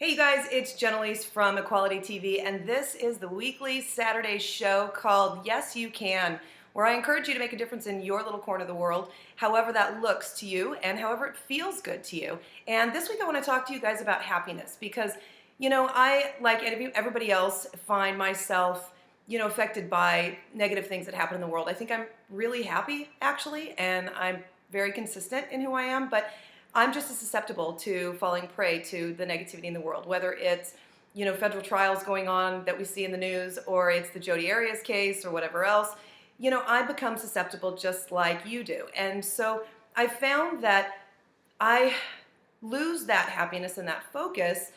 Hey you guys, it's Alyse from Equality TV, and this is the weekly Saturday show called Yes You Can, where I encourage you to make a difference in your little corner of the world, however that looks to you and however it feels good to you. And this week I want to talk to you guys about happiness because, I, like everybody else, find myself, affected by negative things that happen in the world. I think I'm really happy, actually, and I'm very consistent in who I am, but I'm just as susceptible to falling prey to the negativity in the world, whether it's, federal trials going on that we see in the news, or it's the Jodi Arias case or whatever else. I become susceptible just like you do. And so I found that I lose that happiness and that focus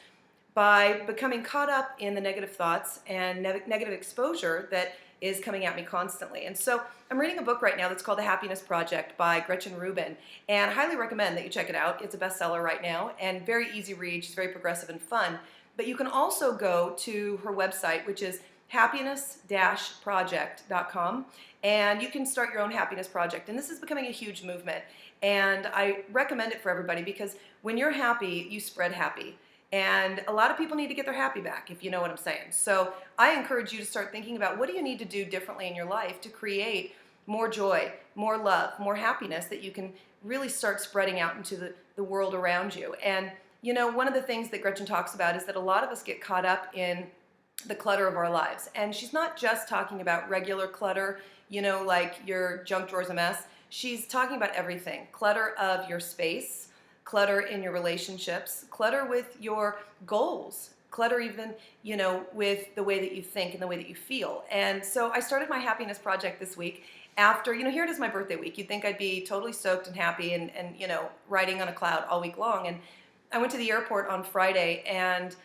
by becoming caught up in the negative thoughts and negative exposure that is coming at me constantly. And so I'm reading a book right now that's called The Happiness Project by Gretchen Rubin, and I highly recommend that you check it out. It's a bestseller right now and very easy read. She's very progressive and fun. But you can also go to her website, which is happiness-project.com, and you can start your own happiness project. And this is becoming a huge movement, and I recommend it for everybody because when you're happy, you spread happy. And a lot of people need to get their happy back, if you know what I'm saying. So I encourage you to start thinking about what do you need to do differently in your life to create more joy, more love, more happiness that you can really start spreading out into the world around you. And, one of the things that Gretchen talks about is that a lot of us get caught up in the clutter of our lives. And she's not just talking about regular clutter, like your junk drawer's a mess. She's talking about everything. Clutter of your space, clutter in your relationships, clutter with your goals, clutter even, with the way that you think and the way that you feel. And so I started my happiness project this week after, here it is my birthday week. You'd think I'd be totally stoked and happy and riding on a cloud all week long. And I went to the airport on Friday and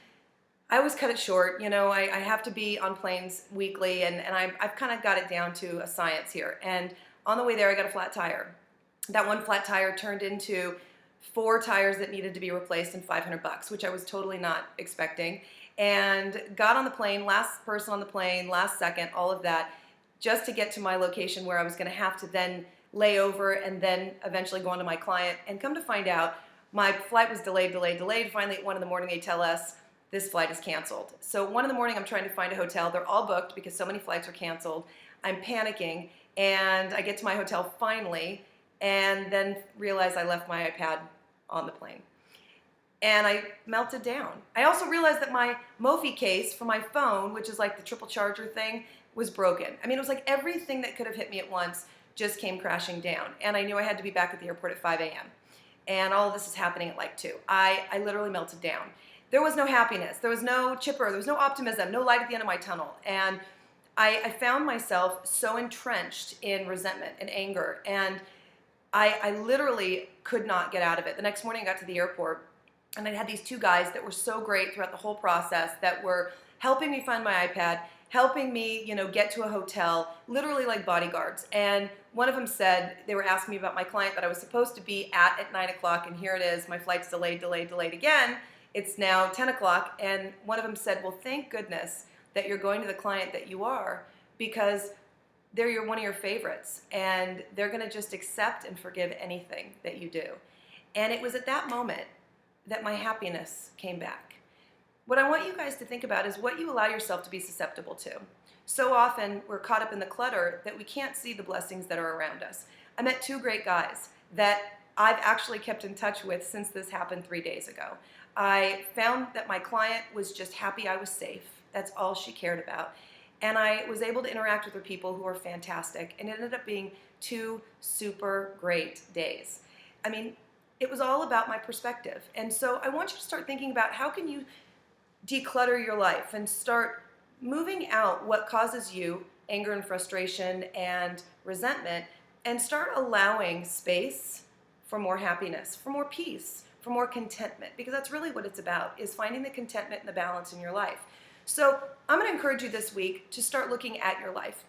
I always cut it short. I have to be on planes weekly and I've kind of got it down to a science here. And on the way there, I got a flat tire. That one flat tire turned into 4 tires that needed to be replaced and $500, which I was totally not expecting. And got on the plane, last person on the plane, last second, all of that, just to get to my location where I was going to have to then lay over and then eventually go on to my client. And come to find out, my flight was delayed. Finally, at 1 in the morning, they tell us this flight is canceled. So 1 in the morning, I'm trying to find a hotel. They're all booked because so many flights are canceled. I'm panicking, and I get to my hotel finally, and then realize I left my iPad on the plane. And I melted down. I also realized that my Mophie case for my phone, which is like the triple charger thing, was broken. I mean, it was like everything that could have hit me at once just came crashing down. And I knew I had to be back at the airport at 5 a.m. And all of this is happening at like 2. I literally melted down. There was no happiness. There was no chipper. There was no optimism, no light at the end of my tunnel. And I found myself so entrenched in resentment and anger, and I literally could not get out of it. The next morning I got to the airport and I had these 2 guys that were so great throughout the whole process that were helping me find my iPad, helping me, get to a hotel, literally like bodyguards. And one of them said, they were asking me about my client that I was supposed to be at 9 o'clock, and here it is, my flight's delayed again. It's now 10 o'clock. And one of them said, well, thank goodness that you're going to the client that you are, because they're one of your favorites, and they're going to just accept and forgive anything that you do. And it was at that moment that my happiness came back. What I want you guys to think about is what you allow yourself to be susceptible to. So often we're caught up in the clutter that we can't see the blessings that are around us. I met 2 great guys that I've actually kept in touch with since this happened 3 days ago. I found that my client was just happy I was safe. That's all she cared about. And I was able to interact with her people who were fantastic, and it ended up being 2 super great days. I mean, it was all about my perspective. And so I want you to start thinking about how can you declutter your life and start moving out what causes you anger and frustration and resentment, and start allowing space for more happiness, for more peace, for more contentment, because that's really what it's about, is finding the contentment and the balance in your life. So I'm going to encourage you this week to start looking at your life.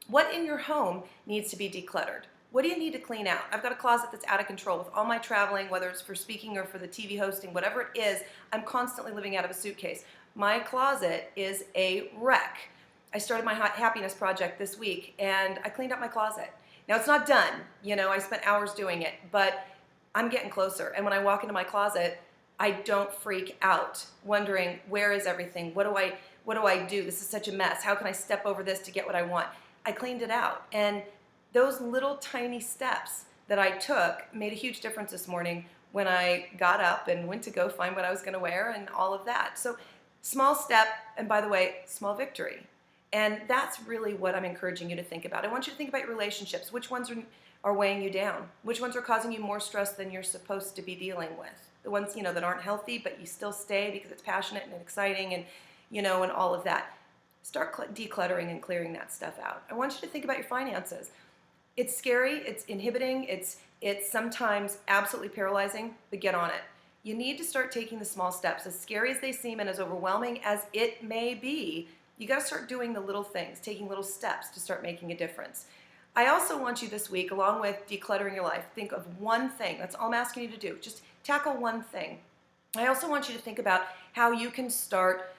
What in your home needs to be decluttered? What do you need to clean out? I've got a closet that's out of control with all my traveling, whether it's for speaking or for the TV hosting, whatever it is, I'm constantly living out of a suitcase. My closet is a wreck. I started my happiness project this week, and I cleaned up my closet. Now, it's not done. I spent hours doing it, but I'm getting closer. And when I walk into my closet, I don't freak out wondering, where is everything? What do I do? This is such a mess. How can I step over this to get what I want? I cleaned it out. And those little tiny steps that I took made a huge difference this morning when I got up and went to go find what I was going to wear and all of that. So small step, and by the way, small victory. And that's really what I'm encouraging you to think about. I want you to think about your relationships. Which ones are weighing you down? Which ones are causing you more stress than you're supposed to be dealing with? The ones, that aren't healthy, but you still stay because it's passionate and exciting and, and all of that. Start decluttering and clearing that stuff out. I want you to think about your finances. It's scary, it's inhibiting, it's sometimes absolutely paralyzing, but get on it. You need to start taking the small steps. As scary as they seem and as overwhelming as it may be, you got to start doing the little things, taking little steps to start making a difference. I also want you this week, along with decluttering your life, think of one thing. That's all I'm asking you to do. Just tackle one thing. I also want you to think about how you can start,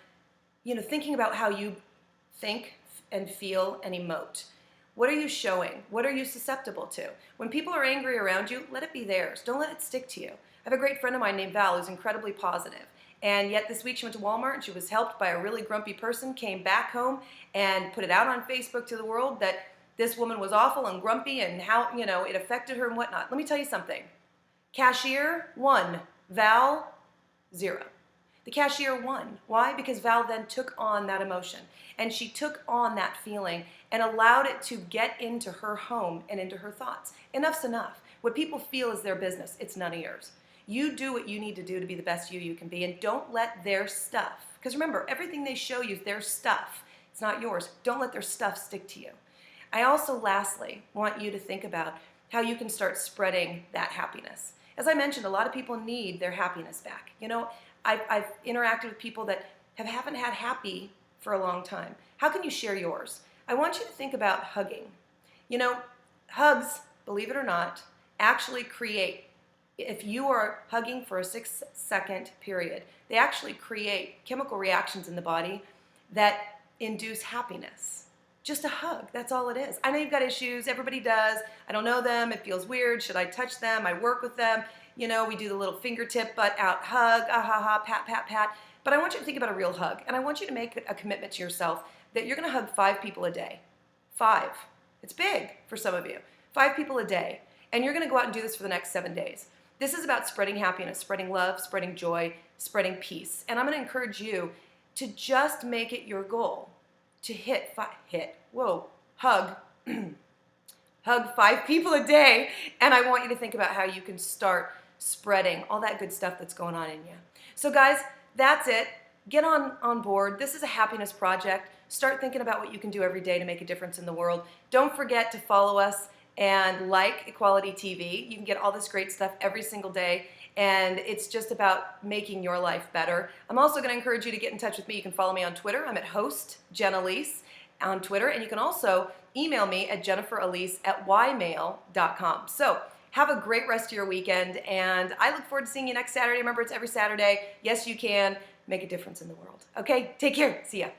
thinking about how you think and feel and emote. What are you showing? What are you susceptible to? When people are angry around you, let it be theirs. Don't let it stick to you. I have a great friend of mine named Val who's incredibly positive. And yet this week she went to Walmart and she was helped by a really grumpy person, came back home and put it out on Facebook to the world that this woman was awful and grumpy and how, it affected her and whatnot. Let me tell you something. Cashier, 1. Val, 0. The cashier won. Why? Because Val then took on that emotion and she took on that feeling and allowed it to get into her home and into her thoughts. Enough's enough. What people feel is their business. It's none of yours. You do what you need to do to be the best you can be, and don't let their stuff, because remember, everything they show you is their stuff. It's not yours. Don't let their stuff stick to you. I also, lastly, want you to think about how you can start spreading that happiness. As I mentioned, a lot of people need their happiness back. I've interacted with people that haven't had happy for a long time. How can you share yours? I want you to think about hugging. Hugs, believe it or not, actually create, if you are hugging for a 6-second period, they actually create chemical reactions in the body that induce happiness. Just a hug, that's all it is. I know you've got issues, everybody does. I don't know them, it feels weird. Should I touch them? I work with them. We do the little fingertip, butt out hug, ah ha ha, pat, pat, pat. But I want you to think about a real hug, and I want you to make a commitment to yourself that you're gonna hug 5 people a day. 5. It's big for some of you. 5 people a day. And you're gonna go out and do this for the next 7 days. This is about spreading happiness, spreading love, spreading joy, spreading peace. And I'm going to encourage you to just make it your goal to hug, hug 5 people a day. And I want you to think about how you can start spreading all that good stuff that's going on in you. So guys, that's it. Get on board. This is a happiness project. Start thinking about what you can do every day to make a difference in the world. Don't forget to follow us and like Equality TV. You can get all this great stuff every single day, and it's just about making your life better. I'm also going to encourage you to get in touch with me. You can follow me on Twitter. I'm at host Jen Alyse on Twitter, and you can also email me at jenniferalyse@ymail.com. So have a great rest of your weekend, and I look forward to seeing you next Saturday. Remember, it's every Saturday. Yes, you can make a difference in the world. Okay, take care. See ya.